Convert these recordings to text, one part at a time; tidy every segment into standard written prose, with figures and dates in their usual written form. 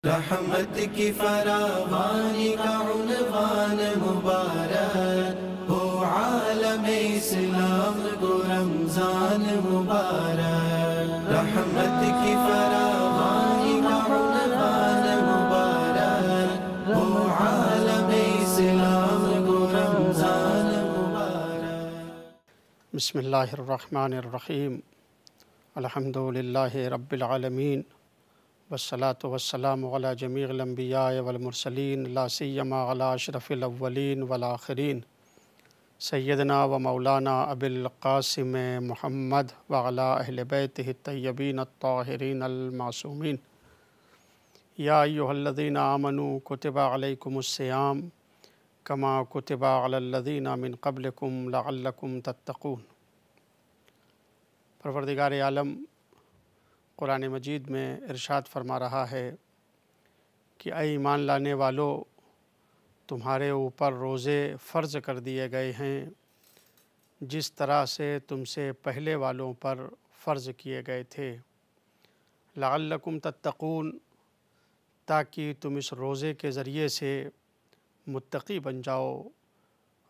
رحمت کی فراوانی کا عنوان مبارک ہو، عالم اسلام کو رمضان مبارک۔ رحمت کی فراوانی کا عنوان مبارک ہو، عالم اسلام کو رمضان مبارک۔ بسم اللہ الرحمن الرحیم، الحمد للہ رب العالمین، والصلاة والسلام علی جمیع الانبیاء والمرسلین، لا سیما علی اشرف الاولین والآخرین، سیدنا و مولانا ابی القاسم محمد وعلی اہل بیتہ الطیبین الطاہرین المعصومین۔ یا ایہا الذین آمنوا کتب علیکم الصیام کما کتب علی الذین من قبلکم لعلکم تتقون۔ پروردگار عالم قرآن مجید میں ارشاد فرما رہا ہے کہ اے ایمان لانے والو، تمہارے اوپر روزے فرض کر دیے گئے ہیں جس طرح سے تم سے پہلے والوں پر فرض کیے گئے تھے، لعلکم تتقون، تاکہ تم اس روزے کے ذریعے سے متقی بن جاؤ،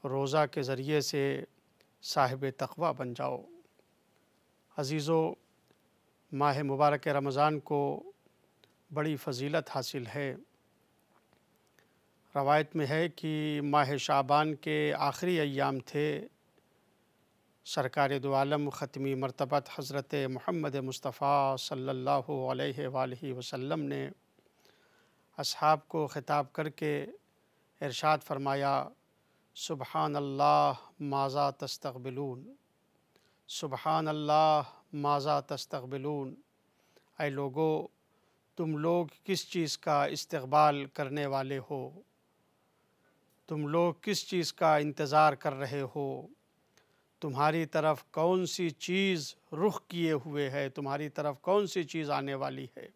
روزہ کے ذریعے سے صاحب تقوی بن جاؤ۔ عزیزو، ماہ مبارک رمضان کو بڑی فضیلت حاصل ہے۔ روایت میں ہے کہ ماہ شعبان کے آخری ایام تھے، سرکار دو عالم ختمی مرتبت حضرت محمد مصطفیٰ صلی اللہ علیہ وآلہ وسلم نے اصحاب کو خطاب کر کے ارشاد فرمایا، سبحان اللہ ماذا تستقبلون، سبحان اللہ ماذا تستقبلون، اے لوگو، تم لوگ کس چیز کا استقبال کرنے والے ہو، تم لوگ کس چیز کا انتظار کر رہے ہو، تمہاری طرف کون سی چیز رخ کیے ہوئے ہے، تمہاری طرف کون سی چیز آنے والی ہے۔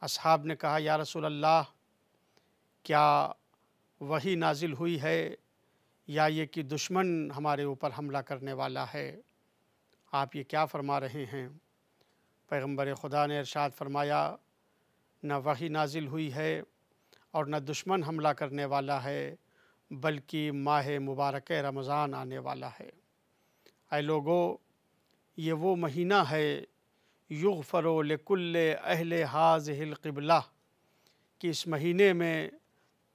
اصحاب نے کہا، یا رسول اللہ، کیا وحی نازل ہوئی ہے یا یہ کہ دشمن ہمارے اوپر حملہ کرنے والا ہے؟ آپ یہ کیا فرما رہے ہیں؟ پیغمبر خدا نے ارشاد فرمایا، نہ وحی نازل ہوئی ہے اور نہ دشمن حملہ کرنے والا ہے، بلکہ ماہ مبارک رمضان آنے والا ہے۔ اے لوگو، یہ وہ مہینہ ہے، یغفر لکل اہل ہذہ القبلہ، کہ اس مہینے میں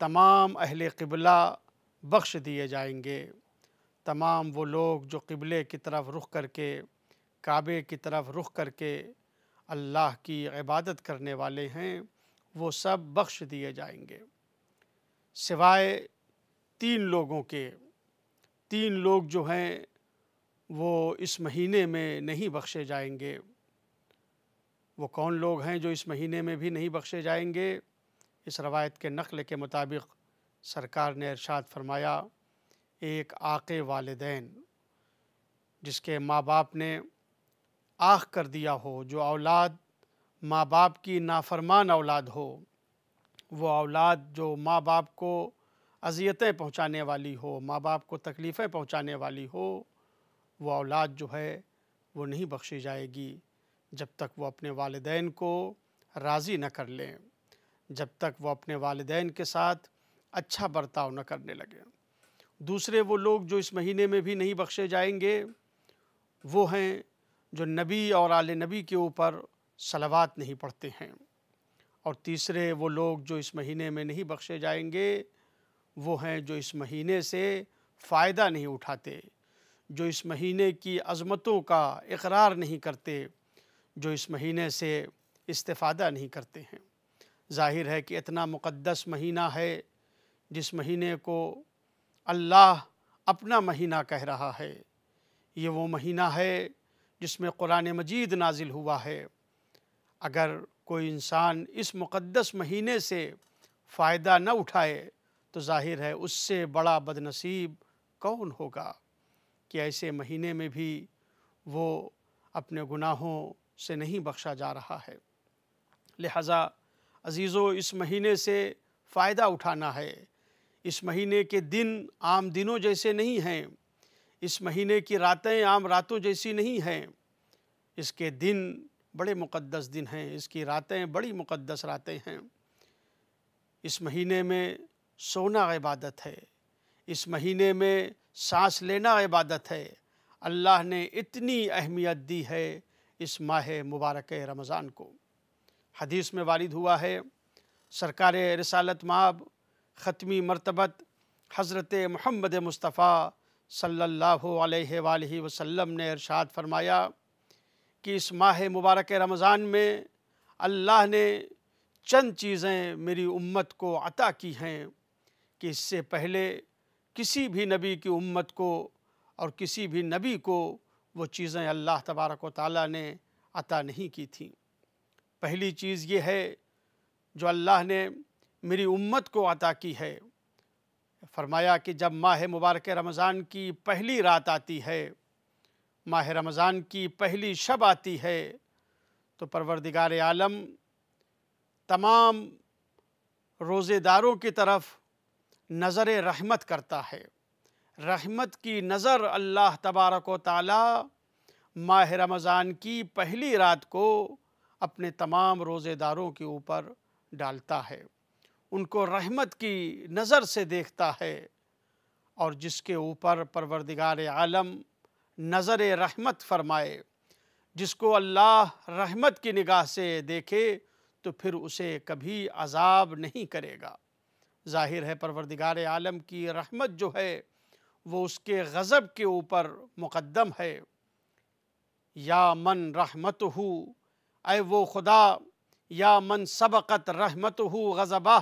تمام اہل قبلہ بخش دیے جائیں گے۔ تمام وہ لوگ جو قبلے کی طرف رخ کر کے، کعبے کی طرف رخ کر کے اللہ کی عبادت کرنے والے ہیں، وہ سب بخش دیے جائیں گے، سوائے 3 لوگوں کے۔ 3 لوگ جو ہیں وہ اس مہینے میں نہیں بخشے جائیں گے۔ وہ کون لوگ ہیں جو اس مہینے میں بھی نہیں بخشے جائیں گے؟ اس روایت کے نقل کے مطابق سرکار نے ارشاد فرمایا، ایک عاق والدین، جس کے ماں باپ نے آہ کر دیا ہو، جو اولاد ماں باپ کی نافرمان اولاد ہو، وہ اولاد جو ماں باپ کو اذیتیں پہنچانے والی ہو، ماں باپ کو تکلیفیں پہنچانے والی ہو، وہ اولاد جو ہے وہ نہیں بخشی جائے گی جب تک وہ اپنے والدین کو راضی نہ کر لیں، جب تک وہ اپنے والدین کے ساتھ اچھا برتاؤ نہ کرنے لگیں۔ دوسرے وہ لوگ جو اس مہینے میں بھی نہیں بخشے جائیں گے، وہ ہیں جو نبی اور آل نبی کے اوپر صلوات نہیں پڑھتے ہیں۔ اور تیسرے وہ لوگ جو اس مہینے میں نہیں بخشے جائیں گے، وہ ہیں جو اس مہینے سے فائدہ نہیں اٹھاتے، جو اس مہینے کی عظمتوں کا اقرار نہیں کرتے، جو اس مہینے سے استفادہ نہیں کرتے ہیں۔ ظاہر ہے کہ اتنا مقدس مہینہ ہے، جس مہینے کو اللہ اپنا مہینہ کہہ رہا ہے۔ یہ وہ مہینہ ہے جس میں قرآن مجید نازل ہوا ہے۔ اگر کوئی انسان اس مقدس مہینے سے فائدہ نہ اٹھائے تو ظاہر ہے اس سے بڑا بد نصیب کون ہوگا کہ ایسے مہینے میں بھی وہ اپنے گناہوں سے نہیں بخشا جا رہا ہے۔ لہٰذا عزیزو، اس مہینے سے فائدہ اٹھانا ہے۔ اس مہینے کے دن عام دنوں جیسے نہیں ہیں، اس مہینے کی راتیں عام راتوں جیسی نہیں ہیں، اس کے دن بڑے مقدس دن ہیں، اس کی راتیں بڑی مقدس راتیں ہیں۔ اس مہینے میں سونا عبادت ہے، اس مہینے میں سانس لینا عبادت ہے۔ اللہ نے اتنی اہمیت دی ہے اس ماہ مبارک رمضان کو۔ حدیث میں وارد ہوا ہے، سرکار رسالت مآب ختمی مرتبت حضرت محمد مصطفیٰ صلی اللہ علیہ وآلہ وسلم نے ارشاد فرمایا کہ اس ماہ مبارک رمضان میں اللہ نے چند چیزیں میری امت کو عطا کی ہیں کہ اس سے پہلے کسی بھی نبی کی امت کو اور کسی بھی نبی کو وہ چیزیں اللہ تبارک و تعالیٰ نے عطا نہیں کی تھیں۔ پہلی چیز یہ ہے جو اللہ نے میری امت کو عطا کی ہے، فرمایا کہ جب ماہ مبارک رمضان کی پہلی رات آتی ہے، ماہ رمضان کی پہلی شب آتی ہے، تو پروردگار عالم تمام روزے داروں کی طرف نظر رحمت کرتا ہے۔ رحمت کی نظر اللہ تبارک و تعالی ماہ رمضان کی پہلی رات کو اپنے تمام روزے داروں کے اوپر ڈالتا ہے، ان کو رحمت کی نظر سے دیکھتا ہے، اور جس کے اوپر پروردگار عالم نظر رحمت فرمائے، جس کو اللہ رحمت کی نگاہ سے دیکھے تو پھر اسے کبھی عذاب نہیں کرے گا۔ ظاہر ہے پروردگار عالم کی رحمت جو ہے وہ اس کے غضب کے اوپر مقدم ہے۔ یا من رحمتہ، اے وہ خدا، یا من سبقت رحمتہ غضبہ،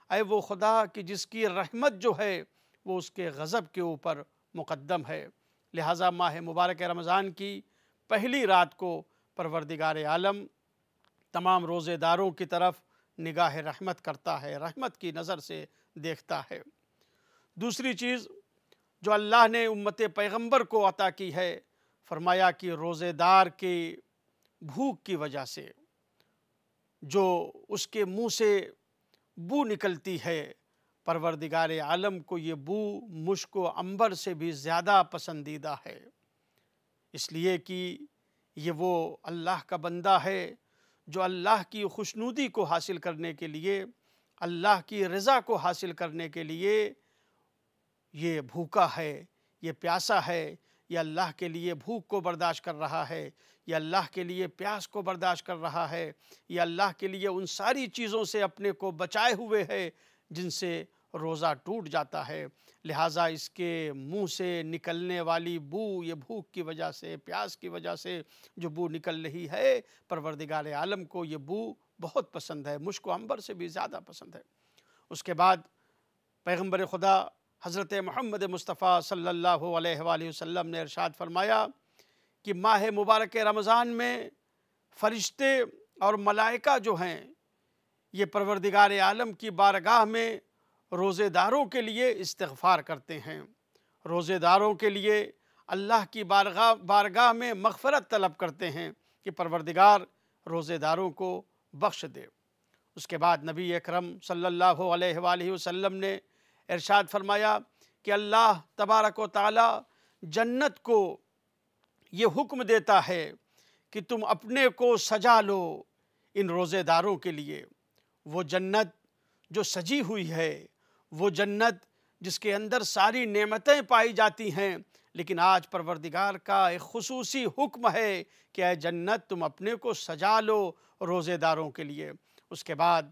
اے وہ خدا کہ جس کی رحمت جو ہے وہ اس کے غضب کے اوپر مقدم ہے۔ لہٰذا ماہ مبارک رمضان کی پہلی رات کو پروردگار عالم تمام روزے داروں کی طرف نگاہ رحمت کرتا ہے، رحمت کی نظر سے دیکھتا ہے۔ دوسری چیز جو اللہ نے امت پیغمبر کو عطا کی ہے، فرمایا کہ روزے دار کے بھوک کی وجہ سے جو اس کے منہ سے بو نکلتی ہے، پروردگار عالم کو یہ بو مشک و عنبر سے بھی زیادہ پسندیدہ ہے، اس لیے کہ یہ وہ اللہ کا بندہ ہے جو اللہ کی خوشنودی کو حاصل کرنے کے لیے، اللہ کی رضا کو حاصل کرنے کے لیے یہ بھوکا ہے، یہ پیاسا ہے، یہ اللہ کے لیے بھوک کو برداشت کر رہا ہے، یہ اللہ کے لیے پیاس کو برداشت کر رہا ہے، یہ اللہ کے لیے ان ساری چیزوں سے اپنے کو بچائے ہوئے ہے جن سے روزہ ٹوٹ جاتا ہے۔ لہٰذا اس کے منہ سے نکلنے والی بو، یہ بھوک کی وجہ سے، پیاس کی وجہ سے جو بو نکل رہی ہے، پروردگار عالم کو یہ بو بہت پسند ہے، مشک و عنبر سے بھی زیادہ پسند ہے۔ اس کے بعد پیغمبر خدا حضرت محمد مصطفیٰ صلی اللہ علیہ وآلہ وسلم نے ارشاد فرمایا کہ ماہ مبارک رمضان میں فرشتے اور ملائکہ جو ہیں یہ پروردگار عالم کی بارگاہ میں روزے داروں کے لیے استغفار کرتے ہیں، روزے داروں کے لیے اللہ کی بارگاہ میں مغفرت طلب کرتے ہیں کہ پروردگار روزے داروں کو بخش دے۔ اس کے بعد نبی اکرم صلی اللہ علیہ وآلہ وسلم نے ارشاد فرمایا کہ اللہ تبارک و تعالی جنت کو یہ حکم دیتا ہے کہ تم اپنے کو سجا لو ان روزے داروں کے لیے۔ وہ جنت جو سجی ہوئی ہے، وہ جنت جس کے اندر ساری نعمتیں پائی جاتی ہیں، لیکن آج پروردگار کا ایک خصوصی حکم ہے کہ اے جنت تم اپنے کو سجا لو روزے داروں کے لیے۔ اس کے بعد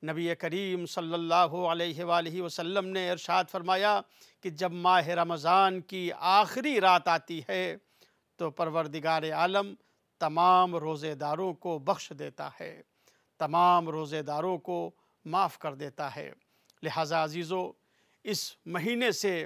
نبی کریم صلی اللہ علیہ وآلہ وسلم نے ارشاد فرمایا کہ جب ماہ رمضان کی آخری رات آتی ہے تو پروردگار عالم تمام روزے داروں کو بخش دیتا ہے، تمام روزے داروں کو معاف کر دیتا ہے۔ لہٰذا عزیزو، اس مہینے سے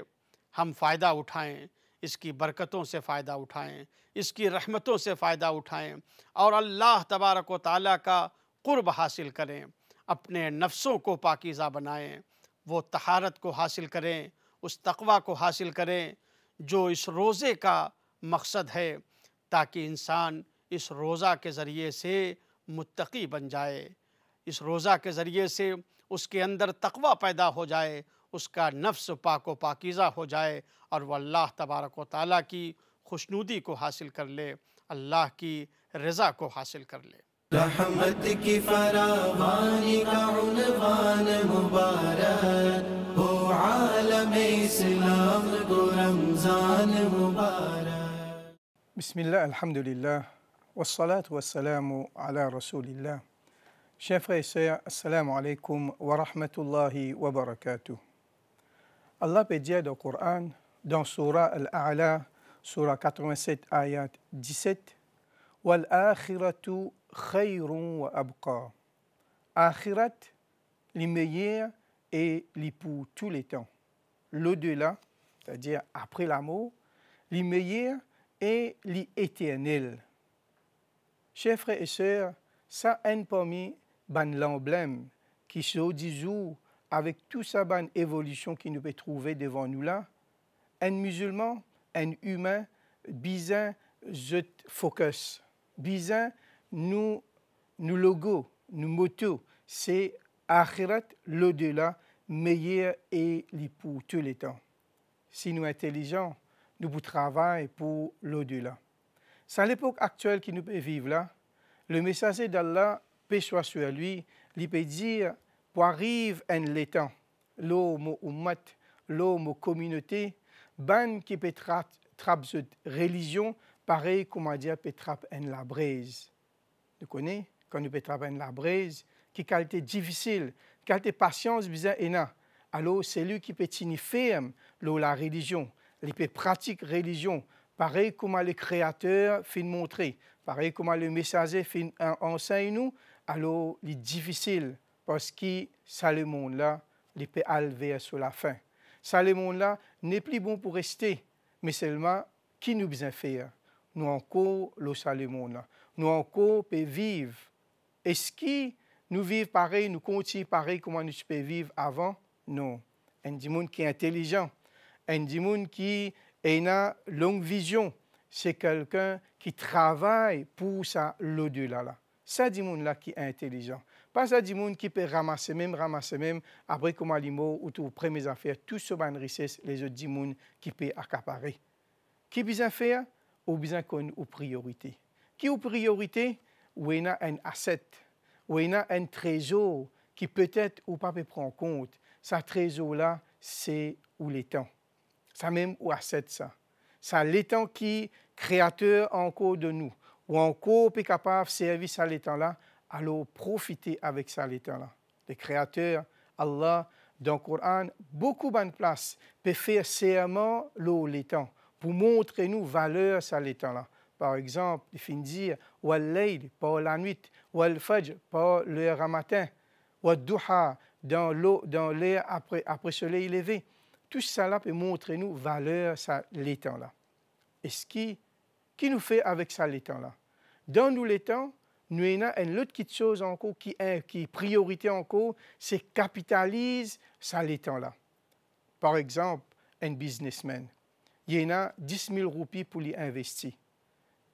ہم فائدہ اٹھائیں، اس کی برکتوں سے فائدہ اٹھائیں، اس کی رحمتوں سے فائدہ اٹھائیں، اور اللہ تبارک و تعالیٰ کا قرب حاصل کریں، اپنے نفسوں کو پاکیزہ بنائیں، وہ طہارت کو حاصل کریں، اس تقوی کو حاصل کریں جو اس روزے کا مقصد ہے، تاکہ انسان اس روزہ کے ذریعے سے متقی بن جائے، اس روزہ کے ذریعے سے اس کے اندر تقوی پیدا ہو جائے، اس کا نفس پاک و پاکیزہ ہو جائے، اور وہ اللہ تبارک و تعالیٰ کی خوشنودی کو حاصل کر لے، اللہ کی رضا کو حاصل کر لے۔ رحمت کی فراوانی کا عنوان مبارک Bismillah, alhamdulillah, wassalatu wassalamu ala rasulillah. Chers frères et sœurs, assalamu alaikum wa rahmatullahi wa barakatuh. Allah peut dire dans le Coran, dans Surah Al-A'la, Surah 87, ayat 17, Wal akhiratu khayrun wa abqa. Akhirat, les meilleurs et les pour tous les temps. L'au-delà, c'est-à-dire après la mort, les meilleurs et l'éternel. Chers frères et sœurs, ça est parmi l'emblème qui se dit avec toute sa bonne évolution qui nous peut trouver devant nous là. Un musulman, un humain, bizarre, je focus. Bizarre, nous logo, nous moto, c'est akhirat, l'au-delà, meilleur et pour tous les temps. Si nous sommes intelligents, nous pouvons travailler pour l'au-delà. C'est à l'époque actuelle qui nous peut vivre là. Le messager d'Allah, paix soit sur lui, il peut dire, pour arriver à l'étang, l'homme ummat, l'homme communauté, ban qui peut trapper cette religion, pareil comme on dit, peut trapper la braise. Vous connaissez, quand nous peut trapper la braise, qui qualité difficile, qualité patience bizarre et na. Alors c'est lui qui peut tenir ferme la religion. Il peut pratiquer religion, pareil comme le Créateur fait montrer, pareil comme le messager fait enseigne nous, alors il est difficile parce que ça le monde là, il peut aller sur la fin. Ça le monde là n'est plus bon pour rester, mais seulement qui nous besoin faire. Nous encore le monde là, nous encore peut vivre. Est-ce que nous vivons pareil, nous continuons pareil comme nous pouvons vivre avant? Non. Un monde qui est intelligent. Un monde qui a une longue vision, c'est quelqu'un qui travaille pour ça l'au-delà. C'est un monde là qui est intelligent. Pas un monde qui peut ramasser même, après comme les mots ou tout premières affaires, tout ce ban richesse, les autres monde qui peut accaparer. Qui besoin faire ou besoin qu'on aux priorités. Qui aux priorités ou il y a un asset, ou il y a un trésor qui peut-être ou pas peut prendre en compte. Ce trésor là, c'est où les temps. Ça même ou asset ça. Ça l'étang qui créateur encore de nous ou encore est capable de servir ça l'étang là, alors profiter avec ça l'étang là. Le créateur Allah dans le Coran beaucoup de place peut faire serment l'étang pour montrer nous valeur ça l'étang là. Par exemple, il finit dire wal layl par la nuit, wal fajr par l'heure matin, wal duha dans l'air après soleil levé. Tout cela peut montrer nous valeur ça l'étang là. Et ce qui nous fait avec ça l'étang là. Dans nous l'étang, nous avons une autre chose encore qui est priorité encore, c'est capitaliser ça l'étang là. Par exemple, un businessman, il y en a 10 000 roupies pour lui investir.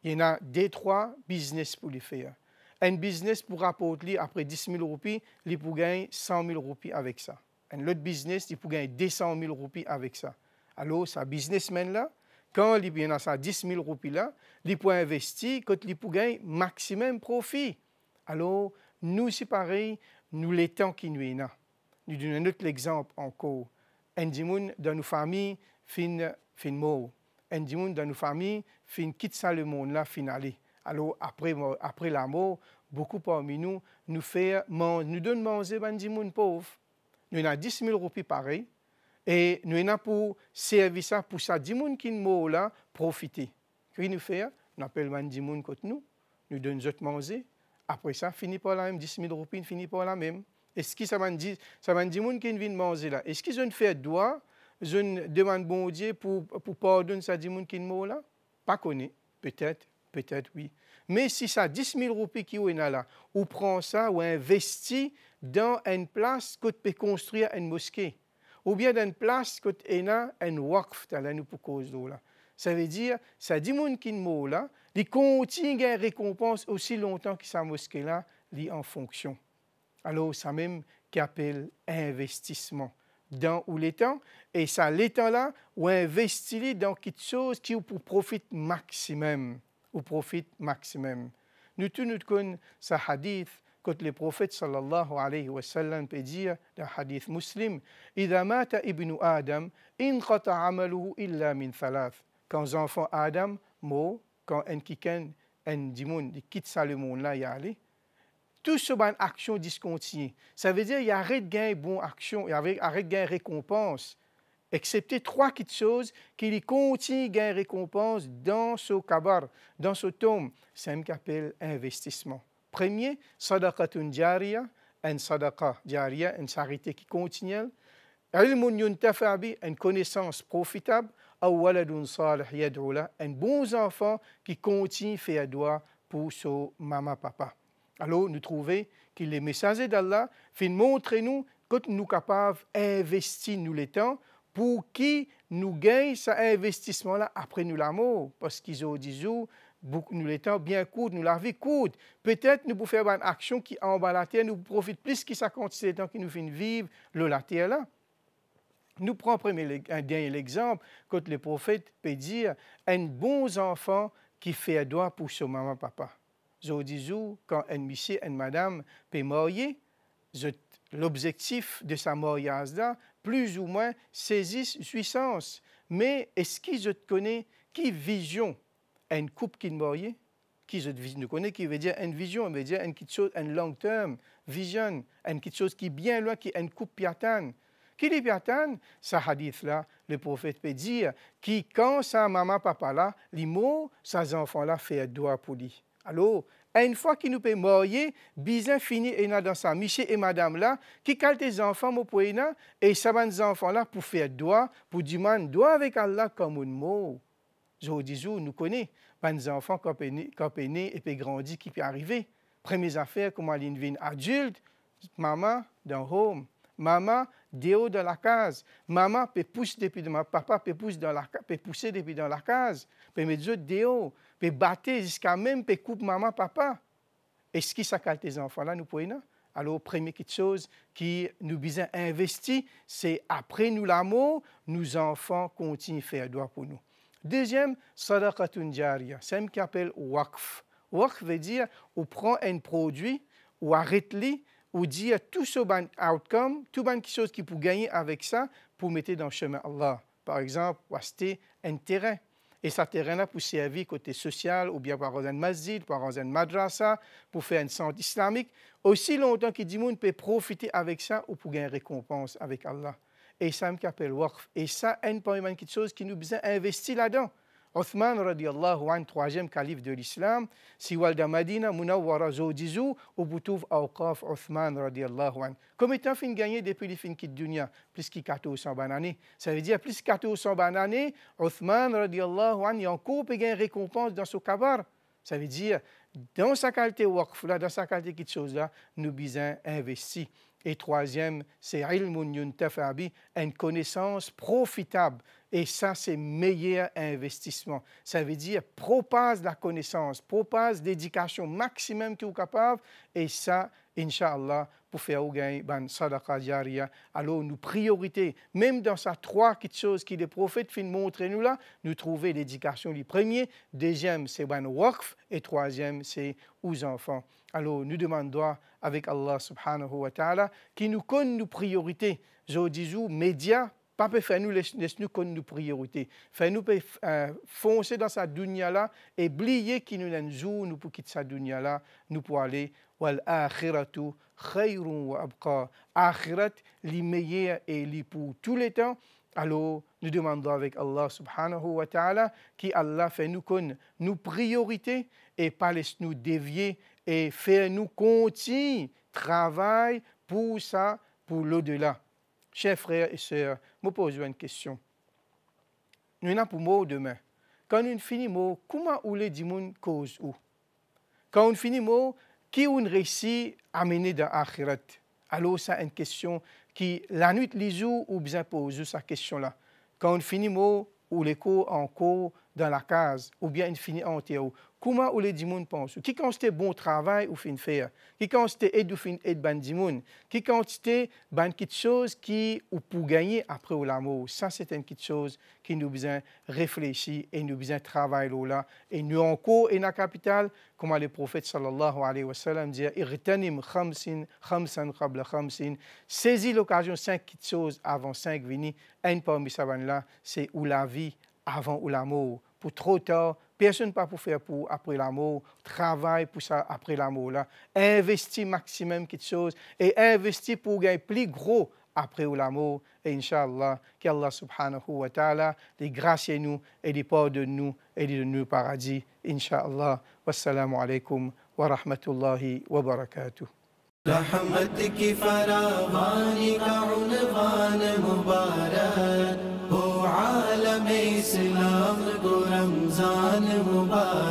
Il y en a 2-3 business pour lui faire. Un business pour rapporter après 10 000 roupies, il peut gagner 100 000 roupies avec ça. Un autre business, il peut gagner 200 000 roupies avec ça. Alors, ce businessman-là, quand il a ça 10 000 roupies-là, il peut investir, quand il peut gagner maximum profit. Alors, nous, c'est pareil, nous, les temps qui nous sont. Nous donnons un autre exemple encore. Un dimoun dans nos familles fin mort. Un dimoun dans nos familles fin quitte ça le monde-là, fin aller. Alors, après la mort, beaucoup parmi nous donnent manger un dimoun pauvre. Nous avons 10 000 roupies pareil. Et nous avons pour servir ça, pour ça, 10 000 qui sont là, profiter. Qu'est-ce que nous faisons? Nous appelons un 10 000 contre nous. Nous donnons des autres manger. Après ça, finit par la même. 10 000 roupies, finit par la même. Est-ce que ça m'a dit 10 000 qui viennent manger là? Est-ce qu'ils ont fait droit? Je demande bon Dieu pour pardonner ça 10 000 qui sont là? Pas connu. Peut-être oui. Mais si ça 10 000 roupies qui sont là, ou prend ça ou investit dans une place que tu peux construire une mosquée, ou bien dans une place que tu as un waqf, pour cause de là. Ça veut dire, ça dit moun qui sont là, ils continuent à récompense aussi longtemps que sa mosquée là, est en fonction. Alors, ça même qui appelle investissement dans ou l'étang, et ça l'étang là, ou investir dans quelque chose qui pour profit maximum. Ou profite maximum. Nous tous nous connaissons ce hadith que le prophète sallallahu alayhi wa sallam peut dire dans le hadith muslim إذا مات ابن آدم انقطع عمله إلا من ثلاث. Quand l'enfant Adam meurt, quand un quiken, un dimoun, il quitte ça le monde-là, il y a allé. Tout ce ban action discontinue. Ça veut dire qu'il y a arrêt de gain bon action, il y a arrêt de gain récompense. Excepté trois petites choses qui continuent de gagner récompense dans ce kabar, dans ce tome. C'est ce qu'on appelle investissement. Premier, sadaqatun jariya, une sadaqa jariya, une charité qui continue. Ilmun yuntafa bi, une connaissance profitable. Aw waladun salih yad'u la, un bon enfant qui continue de faire doigt pour son maman, papa. Alors, nous trouvons que les messagers d'Allah montrent nous que nous sommes capables d'investir nous le temps pour qui nous gagne cet investissement-là après nous la mort. Parce qu'ils ont dit, nous le temps bien court, nous la vie courte. Peut-être nous pouvons faire une action qui en bas la terre, nous profite plus que ça continue le temps qui nous fait vivre la terre là. Nous prenons un dernier exemple, quand le prophète peut dire un bon enfant qui fait doigt pour son maman, papa. Je dis, quand un monsieur, une madame peut marier, l'objectif de sa mariage-là, plus ou moins, saisit puissance. Mais est-ce qu'ils connaissent qui vision une couple qui marie? Qui nous connaît, qui veut dire une vision, veut dire une chose, un long terme, vision, une chose qui est bien loin, qui est une couple piatane. Qui est piatane? Ce hadith-là, le prophète peut dire, qui quand sa maman, papa là, les mots, ses enfants-là fait doigt pour lui. Alors, une fois qu'il nous peut marier, bien fini et dans sa monsieur et madame là, qui calent tes enfants mon poena et ça va les enfants là pour faire doigt, pour demander doigt avec Allah comme un mot. Je vous dis, nous connaissons les enfants quand ils nés et puis grandi qui peut arriver. Premières affaires, comment ils deviennent adultes, maman dans home, maman dehors dans la case, maman peut pousser depuis dans papa peut pousser depuis dans la case, peut mettre autres dehors. Peut battre jusqu'à même peut couper maman, papa. Est-ce que ça calme tes enfants-là, nous pouvons? Alors, première chose qui nous besoin investir, c'est après nous l'amour, nos enfants continuent à faire droit pour nous. Deuxième, sadaqatun jariya, c'est ce qu'on appelle waqf. Waqf veut dire, on prend un produit, ou arrête-le, ou dire tout ce ban outcome, tout ban chose qui peut gagner avec ça, pour mettre dans le chemin Allah. Par exemple, acheter un terrain. Et ce terrain-là pour servir côté social, ou bien par un masjid, par un madrasa, pour faire un centre islamique. Aussi longtemps que Dimoun peut profiter avec ça, ou pour gagner une récompense avec Allah. Et ça, c'est appelle waqf. Et ça, une quelque chose qui nous besoin investir là-dedans. Othman, radiallahu anhu, troisième calife de l'islam, si Walda Madina, Munawwara Zodizu, ou Boutouf Awqaf Othman, radiallahu anhu. Comme étant fin gagné depuis les fins de dunya, plus que 1400 années. Ça veut dire plus que 1400 années, Othman, radiallahu anhu, il y a encore une récompense dans ce kabar. Ça veut dire, dans sa qualité waqf là, dans sa qualité quelque chose là, nous besoin investir. Et troisième, c'est ilmun yuntafa bi, une connaissance profitable. Et ça, c'est le meilleur investissement. Ça veut dire propage la connaissance, propage l'éducation maximum que vous êtes capable. Et ça, Inch'Allah, pour faire gagner ban sadaqa jariya. Alors, nos priorités, même dans ces trois choses que les prophètes fin montrer nous là, nous trouvons l'éducation le premier, deuxième, c'est ban waqf, et troisième, c'est aux enfants. Alors, nous demandons avec Allah subhanahu wa ta'ala qui nous connaît nos priorités. Je dis, médias, pas peut faire nous laisse-nous connaître nos priorités. Faire nous foncer dans cette dunya là et oublier qui nous un jour nous pour quitter cette dunya là, nous pour aller wal akhiratu khayrun wa abqa. Akhirat li meilleur et li pour tous les temps. Alors, nous demandons avec Allah subhanahu wa ta'ala qui Allah fait nous connaître nos priorités et pas laisse-nous dévier et faire nous continuer travail pour ça, pour l'au-delà. Chers frères et sœurs, je me pose une question. Nous avons pour mot demain. Quand nous finissons, comment on les dit cause où? Quand on finit mot, qui on réussit à mener dans l'akhirat? Alors, c'est une question qui, la nuit, les jours, ou bien poser cette question-là. Quand on finit mot, ou les cours en cours dans la case, ou bien on finit en théo. Comment les dimoun pensent? Qui constate bon travail ou fin faire? Qui constate aide ou fin aide ban dimoun? Qui constate ban quelque chose qui ou pour gagner après ou l'amour? Ça c'est une quelque chose qui nous besoin réfléchir et nous besoin travailler là. Et nous encore et la capitale, comme le prophète sallallahu alayhi wa sallam dit, irtanim khamsan qabla khamsin. Saisis l'occasion 5 petites choses avant 5 venir. Un parmi ça là, c'est ou la vie avant ou l'amour. Pour trop tard, Personne pas pour faire pour après la mort. Travaille pour ça après la mort là. Investis maximum quelque chose et investis pour gagner plus gros après la mort. Et Inch'Allah, qu'Allah subhanahu wa ta'ala les gracie nous et les pardonne nous et les donne nous paradis. Inch'Allah. Wassalamu alaikum wa rahmatullahi wa barakatuh. रहमत की फरावानी का उन्वान मुबारक हो आलम इस्लाम को रमजान मुबारक